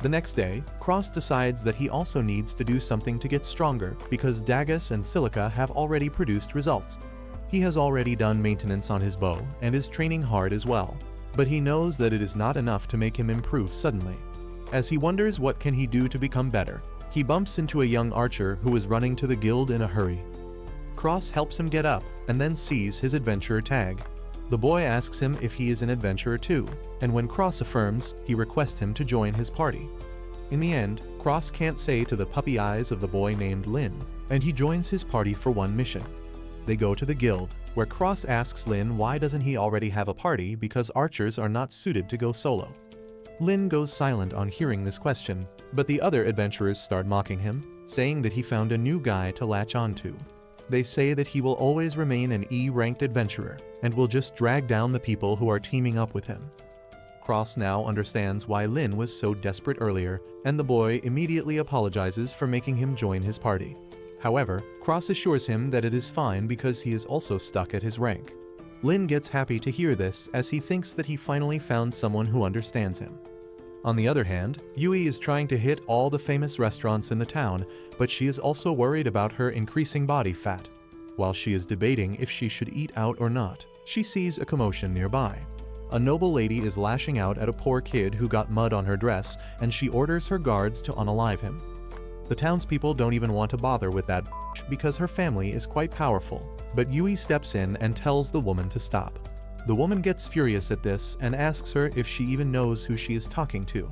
The next day, Cross decides that he also needs to do something to get stronger because Dagus and Silica have already produced results. He has already done maintenance on his bow and is training hard as well, but he knows that it is not enough to make him improve suddenly. As he wonders what can he do to become better, he bumps into a young archer who is running to the guild in a hurry. Cross helps him get up and then sees his adventurer tag. The boy asks him if he is an adventurer too, and when Cross affirms, he requests him to join his party. In the end, Cross can't say to the puppy eyes of the boy named Lin, and he joins his party for one mission. They go to the guild, where Cross asks Lin why doesn't he already have a party because archers are not suited to go solo. Lin goes silent on hearing this question, but the other adventurers start mocking him, saying that he found a new guy to latch onto. They say that he will always remain an E-ranked adventurer, and will just drag down the people who are teaming up with him. Cross now understands why Lin was so desperate earlier, and the boy immediately apologizes for making him join his party. However, Cross assures him that it is fine because he is also stuck at his rank. Lin gets happy to hear this as he thinks that he finally found someone who understands him. On the other hand, Yui is trying to hit all the famous restaurants in the town, but she is also worried about her increasing body fat. While she is debating if she should eat out or not, she sees a commotion nearby. A noble lady is lashing out at a poor kid who got mud on her dress, and she orders her guards to unalive him. The townspeople don't even want to bother with that because her family is quite powerful, but Yui steps in and tells the woman to stop. The woman gets furious at this and asks her if she even knows who she is talking to.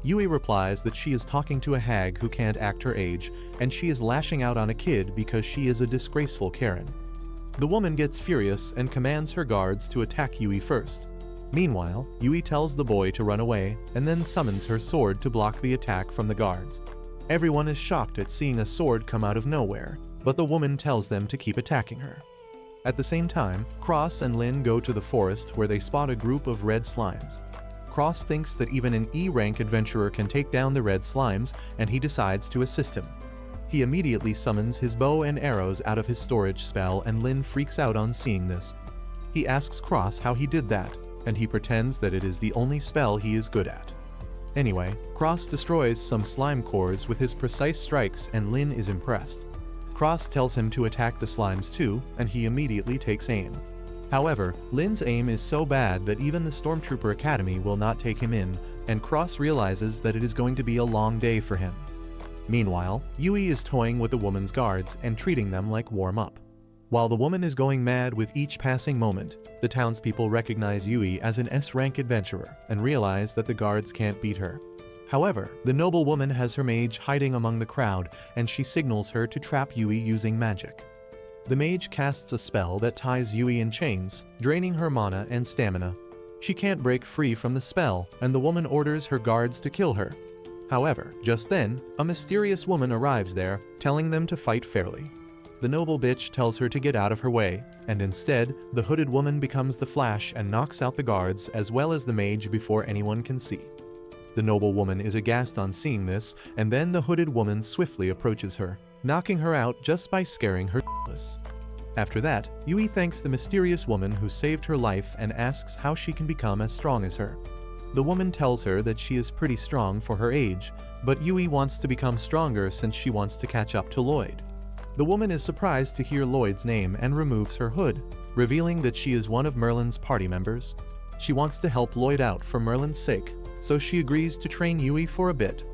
Yui replies that she is talking to a hag who can't act her age, and she is lashing out on a kid because she is a disgraceful Karen. The woman gets furious and commands her guards to attack Yui first. Meanwhile, Yui tells the boy to run away and then summons her sword to block the attack from the guards. Everyone is shocked at seeing a sword come out of nowhere, but the woman tells them to keep attacking her. At the same time, Cross and Lin go to the forest where they spot a group of red slimes. Cross thinks that even an E-rank adventurer can take down the red slimes, and he decides to assist him. He immediately summons his bow and arrows out of his storage spell, and Lin freaks out on seeing this. He asks Cross how he did that, and he pretends that it is the only spell he is good at. Anyway, Cross destroys some slime cores with his precise strikes, and Lin is impressed. Cross tells him to attack the slimes too, and he immediately takes aim. However, Lin's aim is so bad that even the Stormtrooper Academy will not take him in, and Cross realizes that it is going to be a long day for him. Meanwhile, Yui is toying with the woman's guards and treating them like warm-up. While the woman is going mad with each passing moment, the townspeople recognize Yui as an S-rank adventurer and realize that the guards can't beat her. However, the noble woman has her mage hiding among the crowd, and she signals her to trap Yui using magic. The mage casts a spell that ties Yui in chains, draining her mana and stamina. She can't break free from the spell, and the woman orders her guards to kill her. However, just then, a mysterious woman arrives there, telling them to fight fairly. The noble bitch tells her to get out of her way, and instead, the hooded woman becomes the Flash and knocks out the guards as well as the mage before anyone can see. The noble woman is aghast on seeing this, and then the hooded woman swiftly approaches her, knocking her out just by scaring her shitless. After that, Yui thanks the mysterious woman who saved her life and asks how she can become as strong as her. The woman tells her that she is pretty strong for her age, but Yui wants to become stronger since she wants to catch up to Lloyd. The woman is surprised to hear Lloyd's name and removes her hood, revealing that she is one of Merlin's party members. She wants to help Lloyd out for Merlin's sake, so she agrees to train Yui for a bit.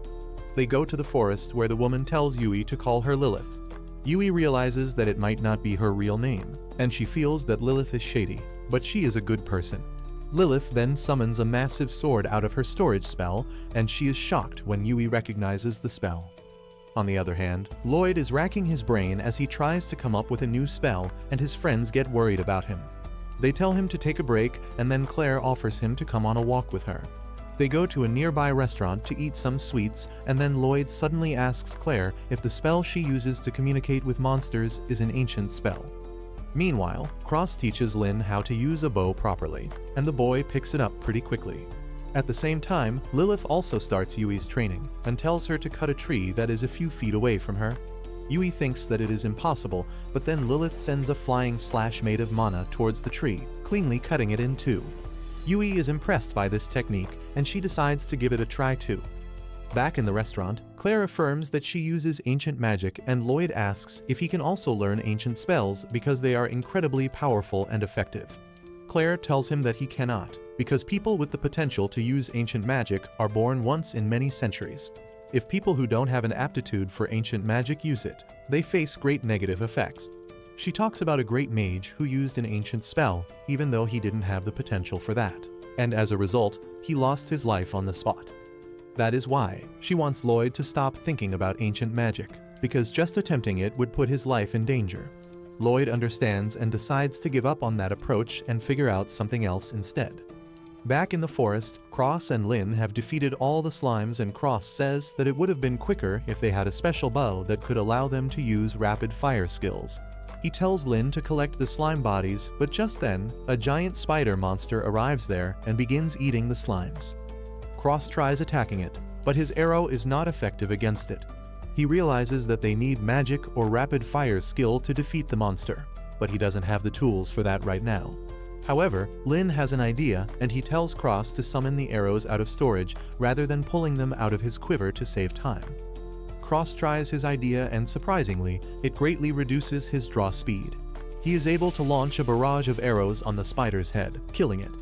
They go to the forest where the woman tells Yui to call her Lilith. Yui realizes that it might not be her real name, and she feels that Lilith is shady, but she is a good person. Lilith then summons a massive sword out of her storage spell, and she is shocked when Yui recognizes the spell. On the other hand, Lloyd is racking his brain as he tries to come up with a new spell, and his friends get worried about him. They tell him to take a break, and then Claire offers him to come on a walk with her. They go to a nearby restaurant to eat some sweets, and then Lloyd suddenly asks Claire if the spell she uses to communicate with monsters is an ancient spell. Meanwhile, Cross teaches Lin how to use a bow properly, and the boy picks it up pretty quickly. At the same time, Lilith also starts Yui's training, and tells her to cut a tree that is a few feet away from her. Yui thinks that it is impossible, but then Lilith sends a flying slash made of mana towards the tree, cleanly cutting it in two. Yui is impressed by this technique, and she decides to give it a try too. Back in the restaurant, Claire affirms that she uses ancient magic and Lloyd asks if he can also learn ancient spells because they are incredibly powerful and effective. Claire tells him that he cannot, because people with the potential to use ancient magic are born once in many centuries. If people who don't have an aptitude for ancient magic use it, they face great negative effects. She talks about a great mage who used an ancient spell, even though he didn't have the potential for that, and as a result, he lost his life on the spot. That is why she wants Lloyd to stop thinking about ancient magic, because just attempting it would put his life in danger. Lloyd understands and decides to give up on that approach and figure out something else instead. Back in the forest, Cross and Lynn have defeated all the slimes, and Cross says that it would have been quicker if they had a special bow that could allow them to use rapid fire skills. He tells Lynn to collect the slime bodies, but just then, a giant spider monster arrives there and begins eating the slimes. Cross tries attacking it, but his arrow is not effective against it. He realizes that they need magic or rapid fire skill to defeat the monster, but he doesn't have the tools for that right now. However, Lynn has an idea, and he tells Cross to summon the arrows out of storage rather than pulling them out of his quiver to save time. Cross tries his idea, and surprisingly, it greatly reduces his draw speed. He is able to launch a barrage of arrows on the spider's head, killing it.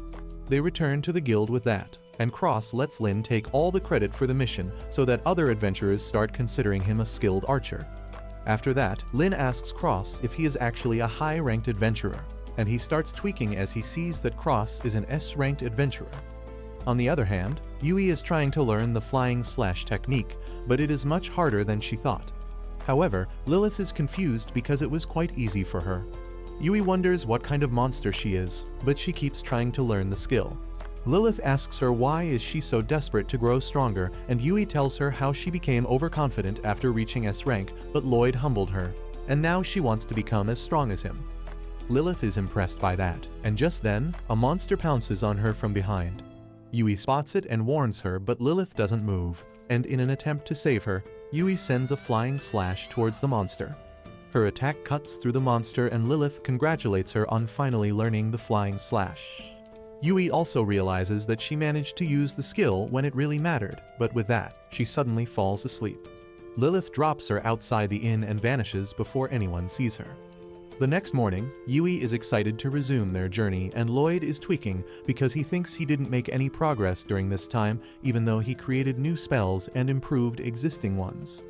They return to the guild with that, and Cross lets Lynn take all the credit for the mission so that other adventurers start considering him a skilled archer. After that, Lynn asks Cross if he is actually a high-ranked adventurer, and he starts tweaking as he sees that Cross is an S-ranked adventurer. On the other hand, Yui is trying to learn the flying slash technique, but it is much harder than she thought. However, Lilith is confused because it was quite easy for her. Yui wonders what kind of monster she is, but she keeps trying to learn the skill. Lilith asks her why is she so desperate to grow stronger, and Yui tells her how she became overconfident after reaching S rank, but Lloyd humbled her, and now she wants to become as strong as him. Lilith is impressed by that, and just then, a monster pounces on her from behind. Yui spots it and warns her, but Lilith doesn't move, and in an attempt to save her, Yui sends a flying slash towards the monster. Her attack cuts through the monster, and Lilith congratulates her on finally learning the flying slash. Yui also realizes that she managed to use the skill when it really mattered, but with that, she suddenly falls asleep. Lilith drops her outside the inn and vanishes before anyone sees her. The next morning, Yui is excited to resume their journey, and Lloyd is tweaking because he thinks he didn't make any progress during this time, even though he created new spells and improved existing ones.